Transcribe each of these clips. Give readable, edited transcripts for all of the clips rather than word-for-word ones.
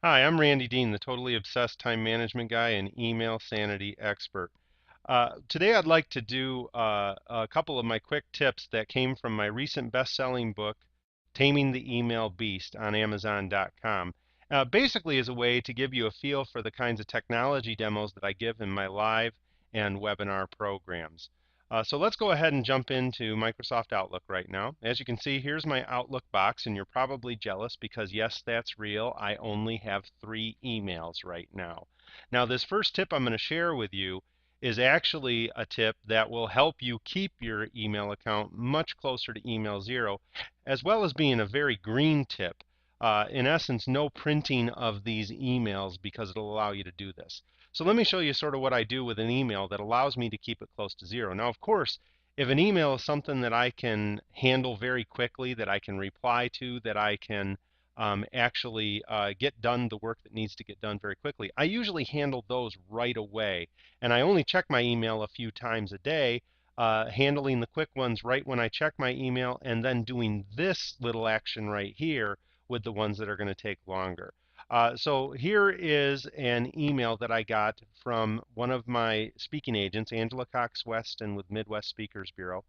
Hi, I'm Randy Dean, the totally obsessed time management guy and email sanity expert. Today I'd like to do a couple of my quick tips that came from my recent best-selling book, Taming the Email Beast on Amazon.com. Basically as a way to give you a feel for the kinds of technology demos that I give in my live and webinar programs. So let's go ahead and jump into Microsoft Outlook right now. As you can see, here's my Outlook box, and you're probably jealous because yes, that's real. I only have 3 emails right now. Now, this first tip I'm going to share with you is actually a tip that will help you keep your email account much closer to email zero, as well as being a very green tip. In essence, no printing of these emails because it'll allow you to do this. So let me show you sort of what I do with an email that allows me to keep it close to zero. Now, of course, if an email is something that I can handle very quickly, that I can reply to, that I can actually get done the work that needs to get done very quickly, I usually handle those right away. And I only check my email a few times a day, handling the quick ones right when I check my email, and then doing this little action right here with the ones that are going to take longer. So here is an email that I got from one of my speaking agents, Angela Cox Weston with Midwest Speakers Bureau.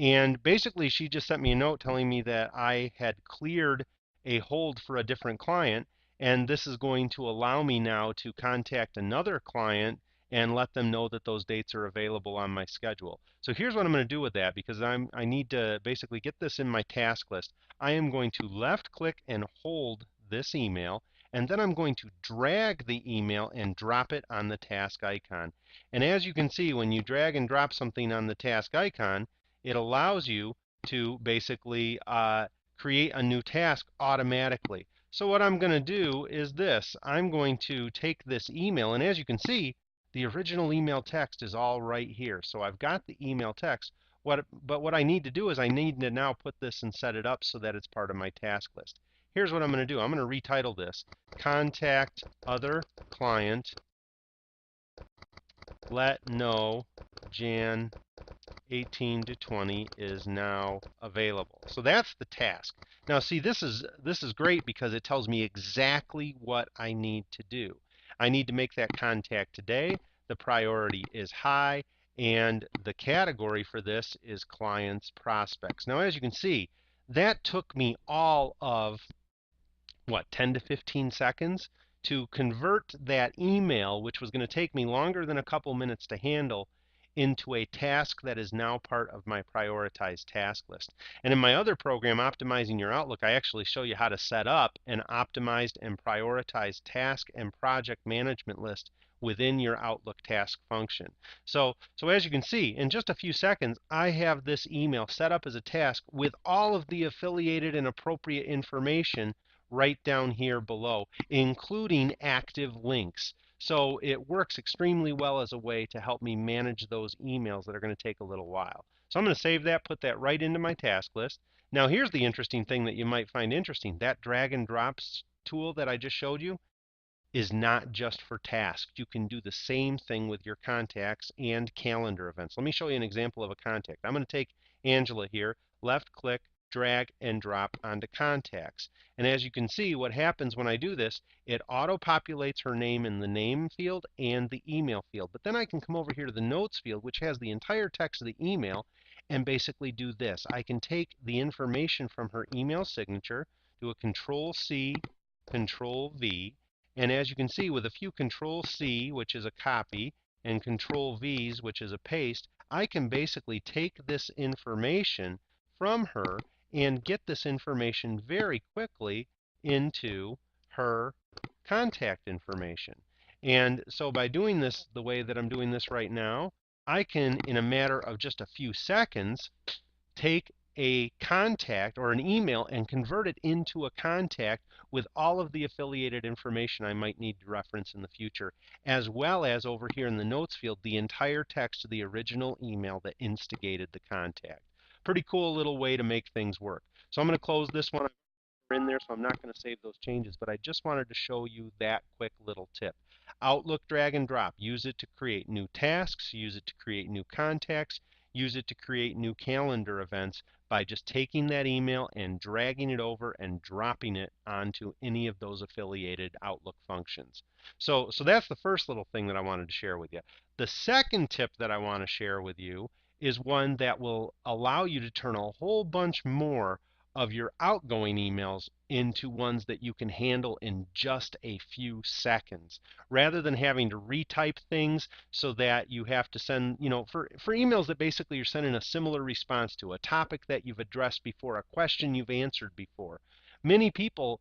And basically, she just sent me a note telling me that I had cleared a hold for a different client, and this is going to allow me now to contact another client and let them know that those dates are available on my schedule. So here's what I'm going to do with that, because I need to basically get this in my task list. I am going to left click and hold this email, and then I'm going to drag the email and drop it on the task icon. And as you can see, when you drag and drop something on the task icon, it allows you to basically create a new task automatically. So what I'm going to do is this. I'm going to take this email, and as you can see, the original email text is all right here. So I've got the email text. But what I need to do is I need to now put this and set it up so that it's part of my task list. Here's what I'm going to do. I'm going to retitle this Contact Other Client, Let Know Jan 18 to 20 is now available. So that's the task. Now see, this is great because it tells me exactly what I need to do. I need to make that contact today. The priority is high, and the category for this is clients prospects. Now as you can see, that took me all of what, 10 to 15 seconds to convert that email, which was going to take me longer than a couple minutes to handle, into a task that is now part of my prioritized task list. And in my other program, Optimizing Your Outlook, I actually show you how to set up an optimized and prioritized task and project management list within your Outlook task function. So as you can see, in just a few seconds, I have this email set up as a task with all of the affiliated and appropriate information right down here below, including active links. So it works extremely well as a way to help me manage those emails that are going to take a little while. So I'm going to save that, put that right into my task list. Now here's the interesting thing that you might find interesting. That drag and drops tool that I just showed you is not just for tasks. You can do the same thing with your contacts and calendar events. Let me show you an example of a contact. I'm going to take Angela here, left click, drag and drop onto contacts. And as you can see, what happens when I do this, it auto-populates her name in the name field and the email field. But then I can come over here to the notes field, which has the entire text of the email, and basically do this. I can take the information from her email signature, do a Control C, Control V, and as you can see, with a few Control C, which is a copy, and Control V's, which is a paste, I can basically take this information from her and get this information very quickly into her contact information. And so by doing this the way that I'm doing this right now, I can, in a matter of just a few seconds, take a contact or an email and convert it into a contact with all of the affiliated information I might need to reference in the future, as well as over here in the notes field, the entire text of the original email that instigated the contact. Pretty cool little way to make things work. So I'm going to close this one in there, so I'm not going to save those changes, but I just wanted to show you that quick little tip. Outlook drag and drop. Use it to create new tasks, use it to create new contacts, use it to create new calendar events by just taking that email and dragging it over and dropping it onto any of those affiliated Outlook functions. So that's the first little thing that I wanted to share with you. The second tip that I want to share with you is one that will allow you to turn a whole bunch more of your outgoing emails into ones that you can handle in just a few seconds, rather than having to retype things so that you have to send, for emails that basically you're sending a similar response to, a topic that you've addressed before, a question you've answered before. Many people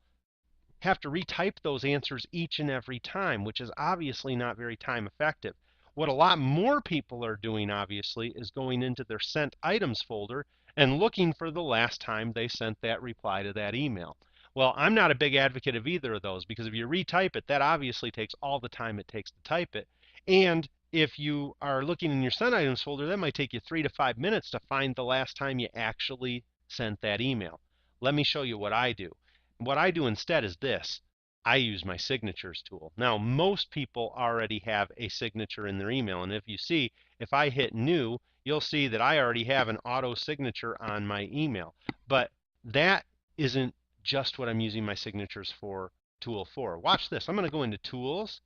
have to retype those answers each and every time, which is obviously not very time effective. What a lot more people are doing, obviously, is going into their sent items folder and looking for the last time they sent that reply to that email. Well, I'm not a big advocate of either of those, because if you retype it, that obviously takes all the time it takes to type it. And if you are looking in your sent items folder, that might take you 3 to 5 minutes to find the last time you actually sent that email. Let me show you what I do. What I do instead is this. I use my signatures tool. Now, most people already have a signature in their email, and if you see, if I hit new, you'll see that I already have an auto signature on my email. But that isn't just what I'm using my signatures for tool for. Watch this. I'm going to go into Tools,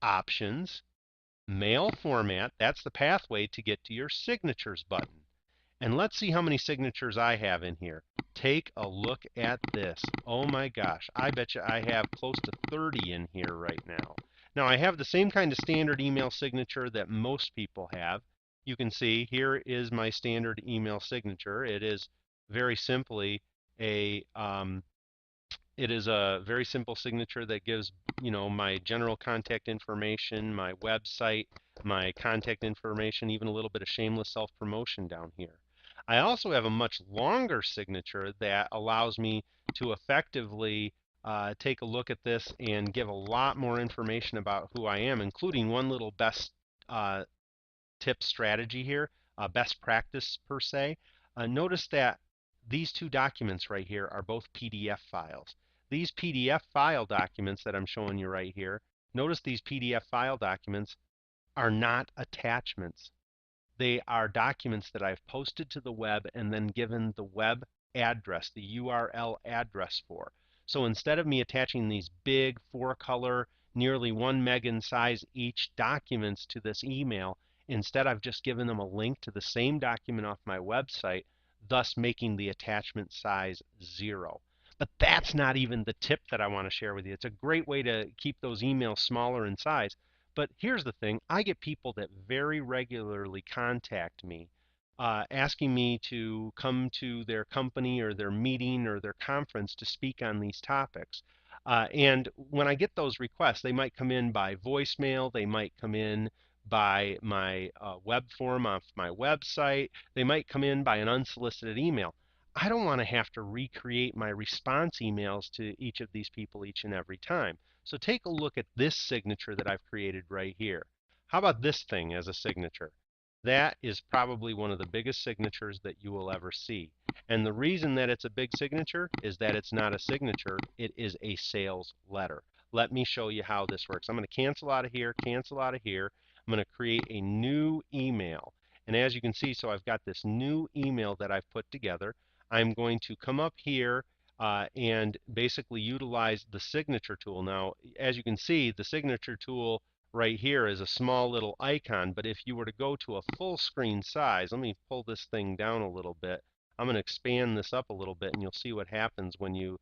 Options, Mail Format. That's the pathway to get to your Signatures button. And let's see how many signatures I have in here. Take a look at this. Oh my gosh, I bet you I have close to 30 in here right now. Now I have the same kind of standard email signature that most people have. You can see here is my standard email signature. It is very simply a very simple signature that gives, my general contact information, my website, my contact information, even a little bit of shameless self-promotion down here. I also have a much longer signature that allows me to effectively take a look at this and give a lot more information about who I am, including one little best tip strategy here, best practice per se. Notice that these two documents right here are both PDF files. These PDF file documents that I'm showing you right here, notice these PDF file documents are not attachments. They are documents that I've posted to the web and then given the web address, the URL address for. So instead of me attaching these big 4-color, nearly 1 meg in size each documents to this email, instead I've just given them a link to the same document off my website, thus making the attachment size 0. But that's not even the tip that I want to share with you. It's a great way to keep those emails smaller in size. But here's the thing. I get people that very regularly contact me asking me to come to their company or their meeting or their conference to speak on these topics. And when I get those requests, they might come in by voicemail. They might come in by my web form off my website. They might come in by an unsolicited email. I don't want to have to recreate my response emails to each of these people each and every time. So take a look at this signature that I've created right here. How about this thing as a signature? That is probably one of the biggest signatures that you will ever see. And the reason that it's a big signature is that it's not a signature, it is a sales letter. Let me show you how this works. I'm going to cancel out of here, cancel out of here. I'm going to create a new email. And as you can see, so I've got this new email that I've put together. I'm going to come up here and basically utilize the signature tool. Now, as you can see, the signature tool right here is a small little icon, but if you were to go to a full screen size, let me pull this thing down a little bit. I'm going to expand this up a little bit, and you'll see what happens when you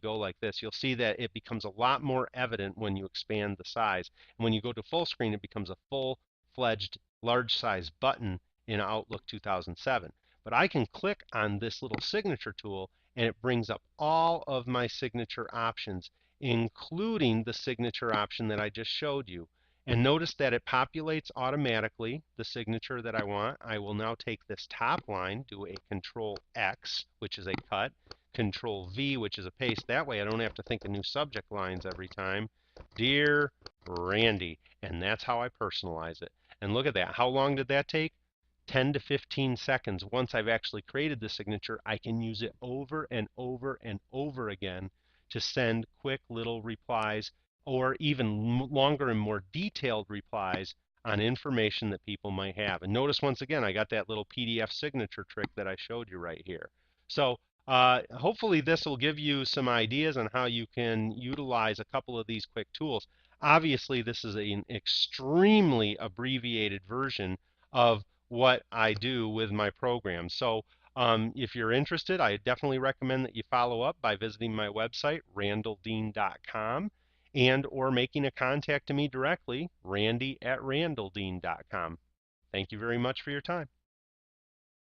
go like this. You'll see that it becomes a lot more evident when you expand the size. And when you go to full screen, it becomes a full-fledged large size button in Outlook 2007. But I can click on this little signature tool, and it brings up all of my signature options, including the signature option that I just showed you. And notice that it populates automatically the signature that I want. I will now take this top line, do a Control X, which is a cut, Control V, which is a paste. That way I don't have to think of new subject lines every time. Dear Randy. And that's how I personalize it. And look at that. How long did that take? 10 to 15 seconds. Once I've actually created the signature, I can use it over and over and over again to send quick little replies, or even longer and more detailed replies on information that people might have. And notice once again, I got that little PDF signature trick that I showed you right here. So hopefully this will give you some ideas on how you can utilize a couple of these quick tools. Obviously, this is an extremely abbreviated version of what I do with my program. So if you're interested, I definitely recommend that you follow up by visiting my website, randalldean.com, and or making a contact to me directly, randy@randalldean.com. Thank you very much for your time.